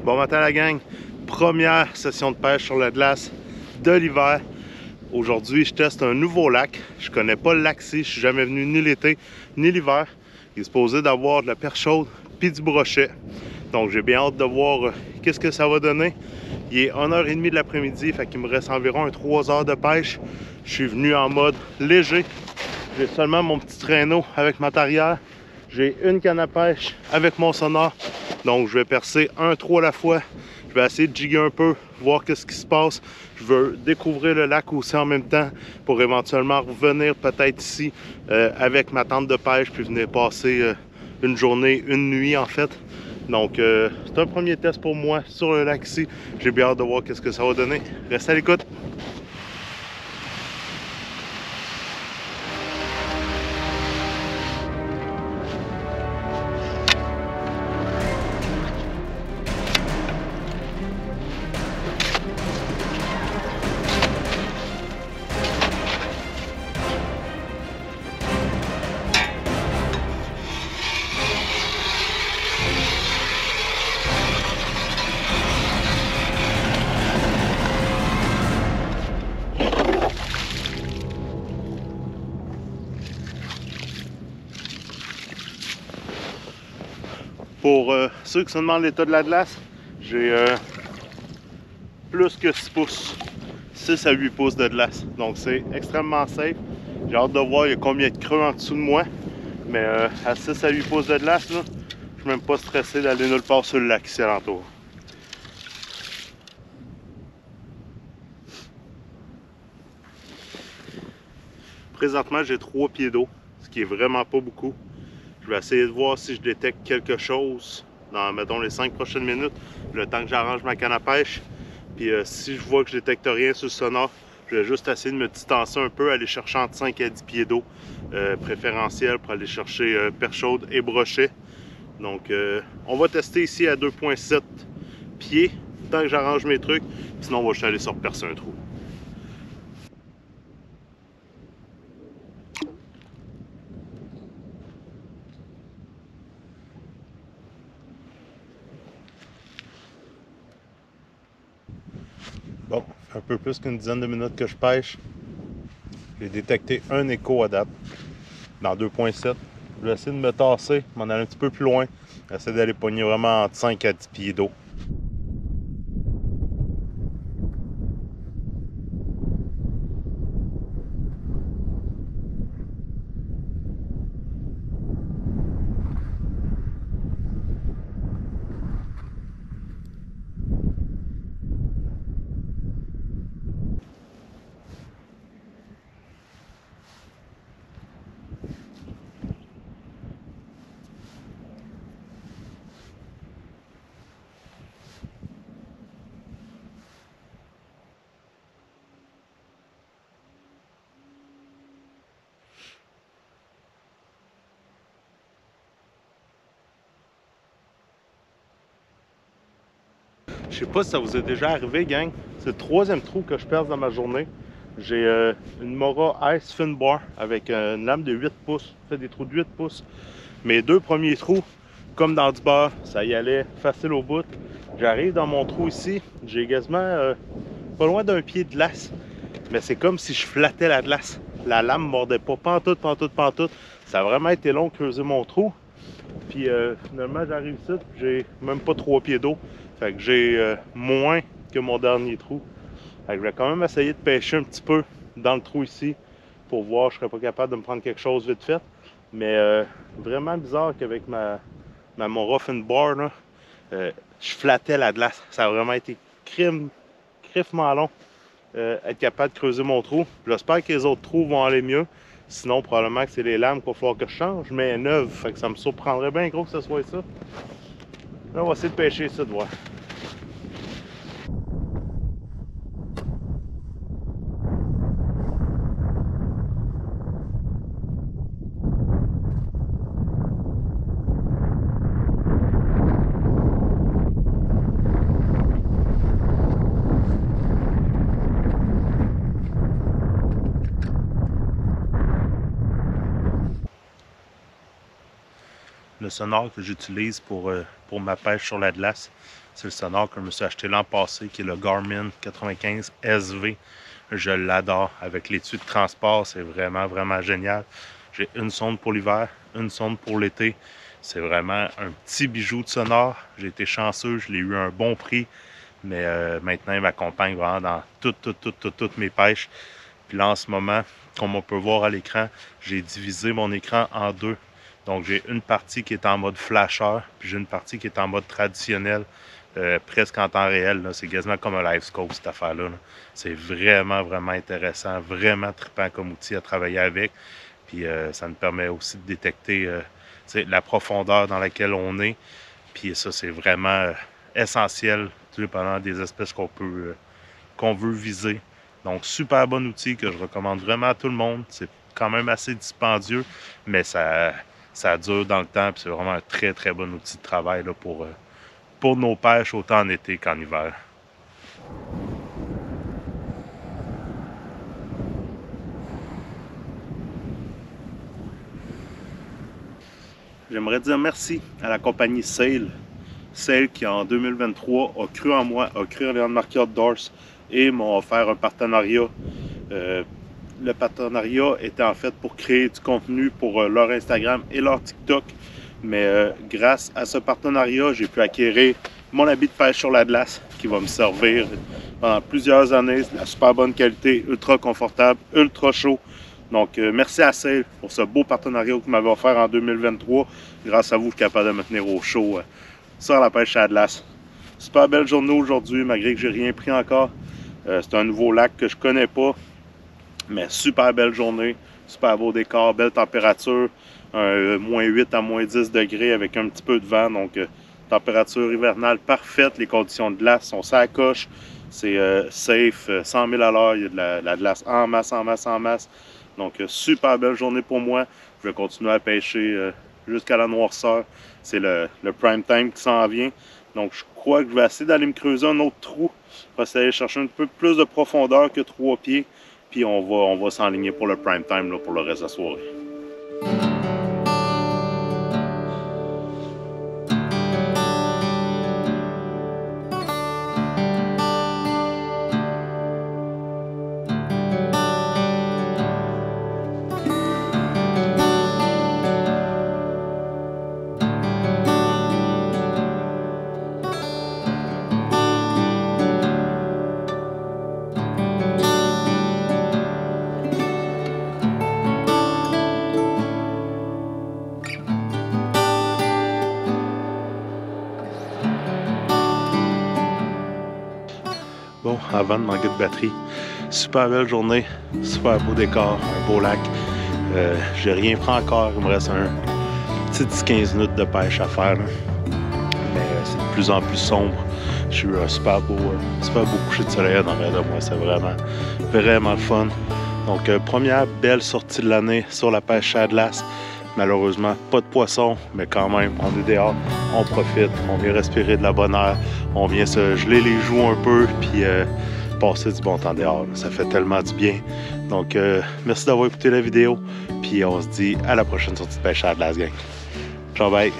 Bon matin la gang, première session de pêche sur la glace de l'hiver. Aujourd'hui je teste un nouveau lac. Je connais pas le lac-ci, je suis jamais venu ni l'été ni l'hiver. Il est supposé d'avoir de la perche chaude puis du brochet. Donc j'ai bien hâte de voir qu'est-ce que ça va donner. Il est 1h30 de l'après-midi, fait qu'il me reste environ 3 heures de pêche. Je suis venu en mode léger. J'ai seulement mon petit traîneau avec ma tarière. J'ai une canne à pêche avec mon sonar. Donc je vais percer un trou à la fois. Je vais essayer de jigger un peu, voir qu'est-ce qui se passe. Je veux découvrir le lac aussi en même temps pour éventuellement revenir peut-être ici avec ma tente de pêche puis venir passer une journée, une nuit en fait. Donc c'est un premier test pour moi sur le lac ici. J'ai bien hâte de voir qu'est-ce que ça va donner. Restez à l'écoute. Pour ceux qui se demandent l'état de la glace, j'ai plus que 6 pouces, 6 à 8 pouces de glace. Donc c'est extrêmement safe. J'ai hâte de voir il y a combien de creux en dessous de moi. Mais à 6 à 8 pouces de glace, là, je suis même pas stressé d'aller nulle part sur le lac ici alentour. Présentement, j'ai 3 pieds d'eau, ce qui est vraiment pas beaucoup. Je vais essayer de voir si je détecte quelque chose dans, mettons, les 5 prochaines minutes, le temps que j'arrange ma canne à pêche. Puis si je vois que je détecte rien sur le sonar, je vais juste essayer de me distancer un peu, aller chercher entre 5 à 10 pieds d'eau préférentiel pour aller chercher perche chaude et brochet. Donc on va tester ici à 2,7 pieds, tant que j'arrange mes trucs. Sinon on va juste aller sur percer un trou. Bon, un peu plus qu'une dizaine de minutes que je pêche. J'ai détecté un écho à date dans 2,7. Je vais essayer de me tasser, m'en aller un petit peu plus loin. Essayer d'aller pogner vraiment entre 5 à 10 pieds d'eau. Je sais pas si ça vous est déjà arrivé, gang. C'est le 3e trou que je perce dans ma journée. J'ai une Mora Ice Fin Bar avec une lame de 8 pouces. Fait des trous de 8 pouces. Mes 2 premiers trous, comme dans du beurre, ça y allait facile au bout. J'arrive dans mon trou ici, j'ai quasiment pas loin d'un pied de glace. Mais c'est comme si je flattais la glace. La lame mordait pas pantoute, pantoute, pantoute. Ça a vraiment été long de creuser mon trou. Puis finalement, j'arrive ici, j'ai même pas 3 pieds d'eau. Fait que j'ai moins que mon dernier trou. Fait que je vais quand même essayer de pêcher un petit peu dans le trou ici pour voir, je serais pas capable de me prendre quelque chose vite fait. Mais vraiment bizarre qu'avec ma Mora Fin Bar, là, je flattais la glace. Ça a vraiment été criffement long être capable de creuser mon trou. J'espère que les autres trous vont aller mieux. Sinon, probablement que c'est les lames qu'il va falloir que je change, mais neuves. Fait que ça me surprendrait bien gros que ce soit ça. Là, on va essayer de pêcher ça, de voir. Le sonore que j'utilise pour ma pêche sur la glace. C'est le sonore que je me suis acheté l'an passé, qui est le Garmin 95 SV. Je l'adore. Avec l'étui de transport, c'est vraiment, vraiment génial. J'ai une sonde pour l'hiver, une sonde pour l'été. C'est vraiment un petit bijou de sonore. J'ai été chanceux, je l'ai eu à un bon prix. Mais maintenant, il m'accompagne vraiment dans toutes mes pêches. Puis là, en ce moment, comme on peut voir à l'écran, j'ai divisé mon écran en deux. Donc, j'ai une partie qui est en mode flasheur, puis j'ai une partie qui est en mode traditionnel, presque en temps réel. C'est quasiment comme un LiveScope, cette affaire-là. C'est vraiment, vraiment intéressant, vraiment trippant comme outil à travailler avec. Puis ça nous permet aussi de détecter la profondeur dans laquelle on est. Puis ça, c'est vraiment essentiel pendant des espèces qu'on veut viser. Donc, super bon outil que je recommande vraiment à tout le monde. C'est quand même assez dispendieux, mais ça dure dans le temps. Puis c'est vraiment un très, très bon outil de travail là, pour nos pêches, autant en été qu'en hiver. J'aimerais dire merci à la compagnie Sail. Sail qui, en 2023, a cru en moi, a cru en Leon Marquis Outdoors et m'a offert un partenariat. Le partenariat était en fait pour créer du contenu pour leur Instagram et leur TikTok. Mais grâce à ce partenariat, j'ai pu acquérir mon habit de pêche sur la glace qui va me servir pendant plusieurs années. C'est de la super bonne qualité, ultra confortable, ultra chaud. Donc, merci à Sail pour ce beau partenariat que vous m'avez offert en 2023. Grâce à vous, je suis capable de me tenir au chaud sur la pêche à la glace. Super belle journée aujourd'hui, malgré que j'ai rien pris encore. C'est un nouveau lac que je connais pas. Mais super belle journée, super beau décor, belle température. Moins 8 à moins 10 degrés avec un petit peu de vent. Donc, température hivernale parfaite. Les conditions de glace sont ça coche. C'est safe, 100 000 à l'heure. Il y a de la glace en masse, en masse, en masse. Donc, super belle journée pour moi. Je vais continuer à pêcher jusqu'à la noirceur. C'est le prime time qui s'en vient. Donc, je crois que je vais essayer d'aller me creuser un autre trou. Je vais essayer d'aller chercher un peu plus de profondeur que 3 pieds. Puis, on va s'enligner pour le prime time là, pour le reste de la soirée. Bon, avant de manquer de batterie, super belle journée, super beau décor, un beau lac. J'ai rien pris encore, il me reste un petit 10-15 minutes de pêche à faire. Là. Mais c'est de plus en plus sombre. J'ai eu un super beau coucher de soleil en arrière de moi, c'est vraiment, vraiment le fun. Donc, première belle sortie de l'année sur la pêche à la glace. Malheureusement, pas de poisson, mais quand même, on est dehors, on profite, on vient respirer de la bonne air, on vient se geler les joues un peu, puis passer du bon temps dehors. Ça fait tellement du bien. Donc, merci d'avoir écouté la vidéo, puis on se dit à la prochaine sortie de pêche à la glace, gang. Ciao, bye!